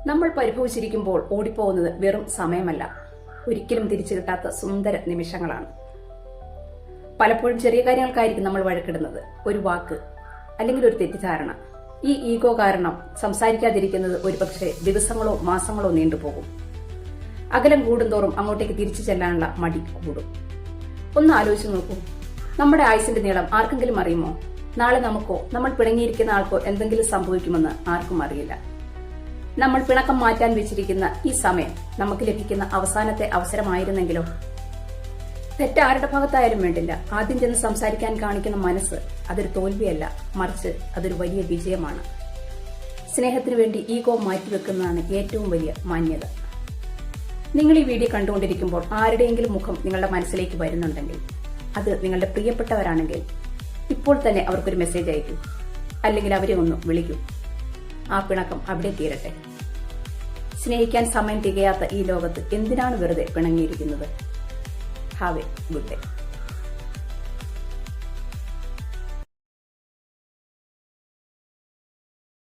നമ്മൾ പരിഭവിച്ചിരിക്കുമ്പോൾ ഓടിപ്പോകുന്നത് വെറും സമയമല്ല, ഒരിക്കലും തിരിച്ചു കിട്ടാത്ത സുന്ദര നിമിഷങ്ങളാണ്. പലപ്പോഴും ചെറിയ കാര്യങ്ങൾക്കായിരിക്കും നമ്മൾ വഴക്കിടുന്നത്. ഒരു വാക്ക് അല്ലെങ്കിൽ ഒരു തെറ്റിദ്ധാരണ. ഈ ഈഗോ കാരണം സംസാരിക്കാതിരിക്കുന്നത് ഒരുപക്ഷെ ദിവസങ്ങളോ മാസങ്ങളോ നീണ്ടുപോകും. അകലം കൂടുന്തോറും അങ്ങോട്ടേക്ക് തിരിച്ചു ചെല്ലാനുള്ള മടി കൂടും. ഒന്ന് ആലോചിച്ച് നോക്കൂ, നമ്മുടെ ആയുസിന്റെ നീളം ആർക്കെങ്കിലും അറിയുമോ? നാളെ നമുക്കോ നമ്മൾ പിണങ്ങിയിരിക്കുന്ന ആൾക്കോ എന്തെങ്കിലും സംഭവിക്കുമെന്ന് ആർക്കും അറിയില്ല. നമ്മൾ പിണക്കം മാറ്റാൻ വെച്ചിരിക്കുന്ന ഈ സമയം നമുക്ക് ലഭിക്കുന്ന അവസാനത്തെ അവസരമായിരുന്നെങ്കിലോ? തെറ്റാരുടെ ഭാഗത്തായാലും വേണ്ടില്ല, ആദ്യം ചെന്ന് സംസാരിക്കാൻ കാണിക്കുന്ന മനസ്സ് അതൊരു തോൽവിയല്ല, മറിച്ച് അതൊരു വലിയ വിജയമാണ്. സ്നേഹത്തിനു വേണ്ടി ഈഗോ മാറ്റിവെക്കുന്നതാണ് ഏറ്റവും വലിയ മാന്യത. നിങ്ങൾ ഈ വീഡിയോ കണ്ടുകൊണ്ടിരിക്കുമ്പോൾ ആരുടെയെങ്കിലും മുഖം നിങ്ങളുടെ മനസ്സിലേക്ക് വരുന്നുണ്ടെങ്കിൽ, അത് നിങ്ങളുടെ പ്രിയപ്പെട്ടവരാണെങ്കിൽ ഇപ്പോൾ തന്നെ അവർക്കൊരു മെസ്സേജ് അയക്കൂ, അല്ലെങ്കിൽ അവരെ ഒന്ന് വിളിക്കൂ. ആ പിണക്കം അവിടെ തീരട്ടെ. സ്നേഹിക്കാൻ സമയം തികയാത്ത ഈ ലോകത്ത് എന്തിനാണ് വെറുതെ പിണങ്ങിയിരിക്കുന്നത്? Have a good day.